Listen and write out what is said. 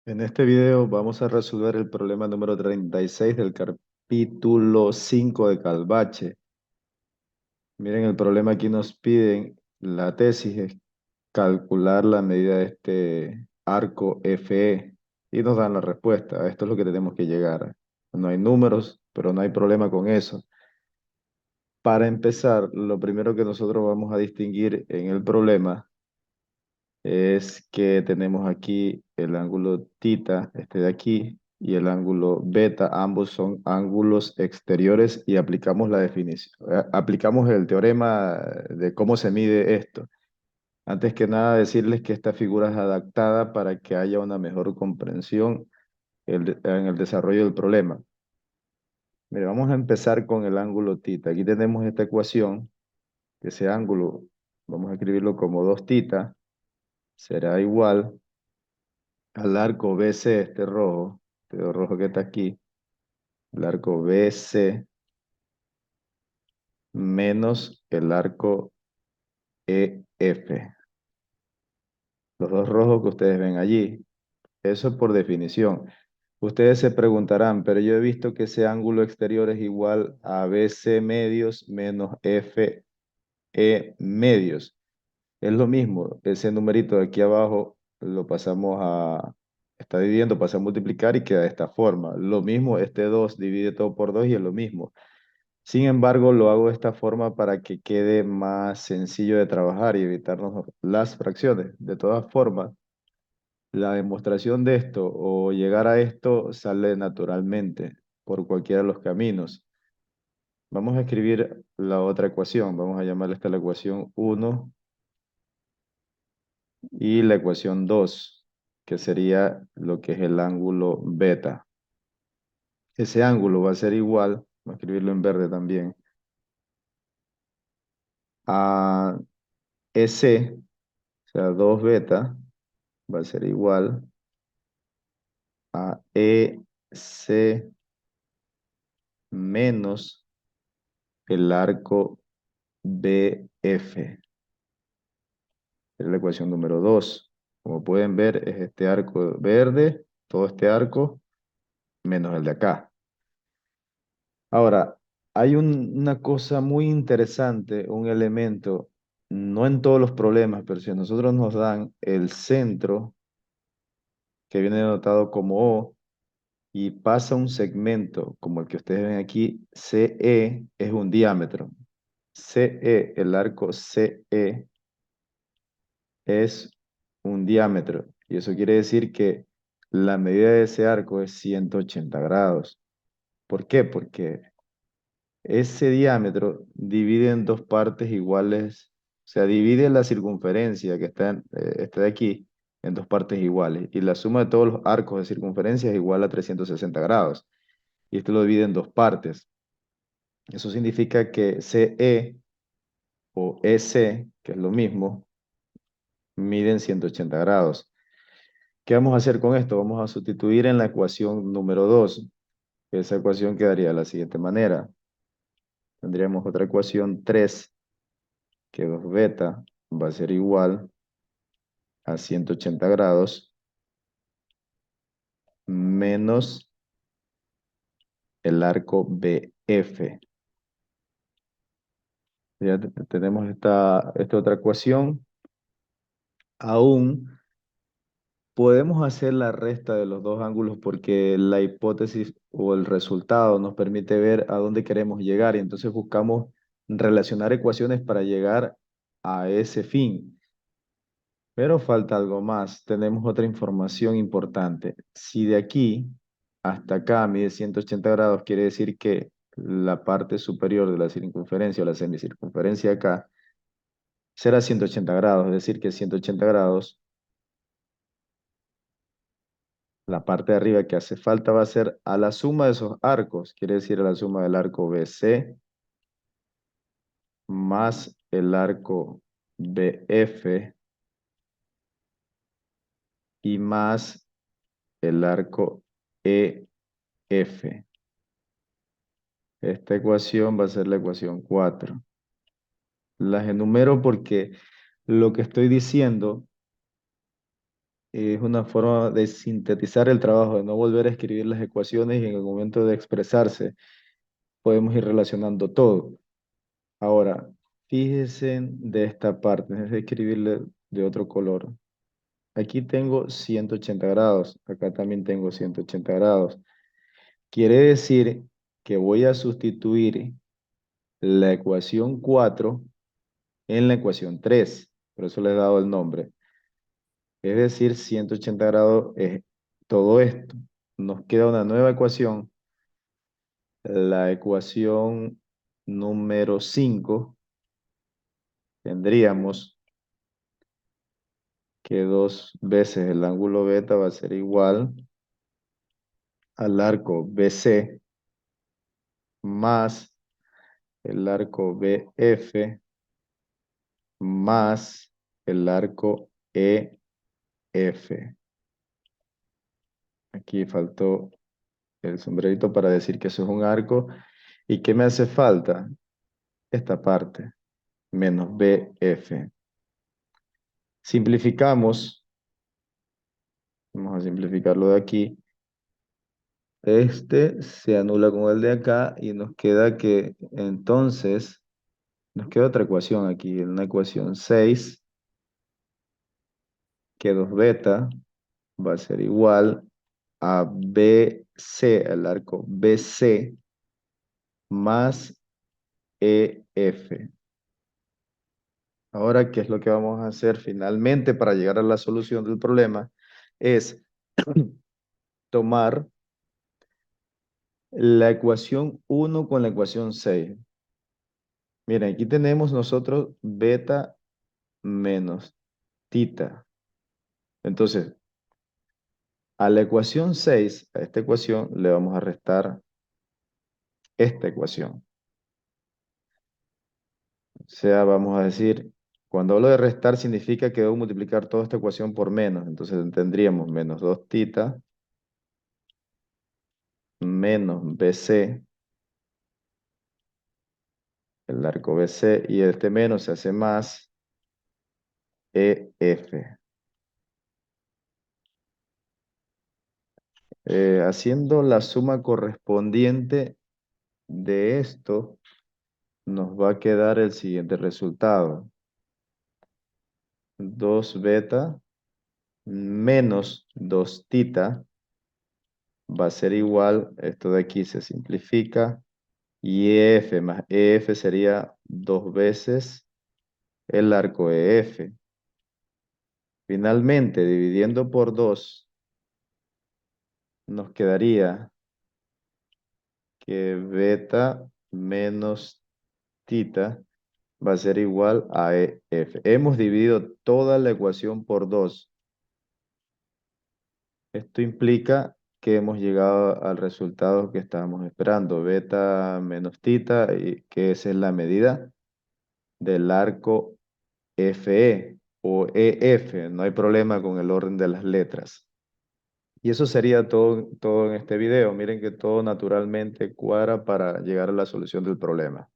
En este video vamos a resolver el problema número 36 del capítulo 5 de Calvache. Miren, el problema aquí nos piden la tesis es calcular la medida de este arco FE y nos dan la respuesta. Esto es lo que tenemos que llegar. No hay números, pero no hay problema con eso. Para empezar, lo primero que nosotros vamos a distinguir en el problema es que tenemos aquí el ángulo tita, este de aquí, y el ángulo beta, ambos son ángulos exteriores y aplicamos la definición, aplicamos el teorema de cómo se mide esto. Antes que nada, decirles que esta figura es adaptada para que haya una mejor comprensión en el desarrollo del problema. Mire, vamos a empezar con el ángulo tita. Aquí tenemos esta ecuación, que ese ángulo, vamos a escribirlo como 2 tita, será igual al arco BC, este rojo que está aquí, el arco BC menos el arco EF. Los dos rojos que ustedes ven allí. Eso es por definición. Ustedes se preguntarán, pero yo he visto que ese ángulo exterior es igual a BC medios menos FE medios. Es lo mismo, ese numerito de aquí abajo lo pasamos está dividiendo, pasa a multiplicar y queda de esta forma. Lo mismo, este 2 divide todo por 2 y es lo mismo. Sin embargo, lo hago de esta forma para que quede más sencillo de trabajar y evitarnos las fracciones. De todas formas, la demostración de esto o llegar a esto sale naturalmente por cualquiera de los caminos. Vamos a escribir la otra ecuación. Vamos a llamarle esta la ecuación 1 y la ecuación 2, que sería lo que es el ángulo beta. Ese ángulo va a ser igual, voy a escribirlo en verde también, a EC, o sea, 2 beta, va a ser igual a EC menos el arco BF. Es la ecuación número 2. Como pueden ver, es este arco verde, todo este arco, menos el de acá. Ahora, hay una cosa muy interesante, un elemento, no en todos los problemas, pero si a nosotros nos dan el centro, que viene denotado como O, y pasa un segmento como el que ustedes ven aquí, CE es un diámetro. CE, el arco CE, es un diámetro. Y eso quiere decir que la medida de ese arco es 180 grados. ¿Por qué? Porque ese diámetro divide en dos partes iguales, o sea, divide la circunferencia que está de aquí en dos partes iguales. Y la suma de todos los arcos de circunferencia es igual a 360 grados. Y esto lo divide en dos partes. Eso significa que CE o EC, que es lo mismo, miden 180 grados. ¿Qué vamos a hacer con esto? Vamos a sustituir en la ecuación número 2. Esa ecuación quedaría de la siguiente manera. Tendríamos otra ecuación 3, que 2 beta va a ser igual a 180 grados menos el arco BF. Ya tenemos esta otra ecuación. Aún podemos hacer la resta de los dos ángulos porque la hipótesis o el resultado nos permite ver a dónde queremos llegar y entonces buscamos relacionar ecuaciones para llegar a ese fin. Pero falta algo más. Tenemos otra información importante. Si de aquí hasta acá mide 180 grados, quiere decir que la parte superior de la circunferencia o la semicircunferencia acá será 180 grados, es decir, que 180 grados, la parte de arriba que hace falta va a ser a la suma de esos arcos, quiere decir a la suma del arco BC más el arco BF y más el arco EF. Esta ecuación va a ser la ecuación 4. Las enumero porque lo que estoy diciendo Es una forma de sintetizar el trabajo, de no volver a escribir las ecuaciones y en el momento de expresarse podemos ir relacionando todo. Ahora, fíjense de esta parte, es escribirle de otro color. Aquí tengo 180 grados, acá también tengo 180 grados. Quiere decir que voy a sustituir la ecuación 4 en la ecuación 3. Por eso le he dado el nombre. Es decir, 180 grados es todo esto. Nos queda una nueva ecuación, la ecuación número 5. Tendríamos que 2 veces el ángulo beta va a ser igual al arco BC más el arco BF más el arco EF. Aquí faltó el sombrerito para decir que eso es un arco. ¿Y qué me hace falta? Esta parte, menos BF. Simplificamos, vamos a simplificarlo de aquí. Este se anula con el de acá y nos queda que entonces, nos queda otra ecuación aquí, una ecuación 6 que 2 beta va a ser igual a BC, el arco BC más EF. Ahora, ¿qué es lo que vamos a hacer finalmente para llegar a la solución del problema? Es tomar la ecuación 1 con la ecuación 6. Miren, aquí tenemos nosotros beta menos tita. Entonces, a la ecuación 6, a esta ecuación, le vamos a restar esta ecuación. O sea, vamos a decir, cuando hablo de restar significa que debo multiplicar toda esta ecuación por menos. Entonces tendríamos menos 2 tita menos BC, el arco BC, y este menos se hace más EF. Haciendo la suma correspondiente de esto, nos va a quedar el siguiente resultado. 2 beta menos 2 tita va a ser igual, esto de aquí se simplifica, y EF más EF sería 2 veces el arco EF. Finalmente, dividiendo por 2, nos quedaría que beta menos tita va a ser igual a EF. Hemos dividido toda la ecuación por 2. Esto implica que hemos llegado al resultado que estábamos esperando, beta menos tita, y que esa es la medida del arco FE o EF. No hay problema con el orden de las letras. Y eso sería todo en este video. Miren que todo naturalmente cuadra para llegar a la solución del problema.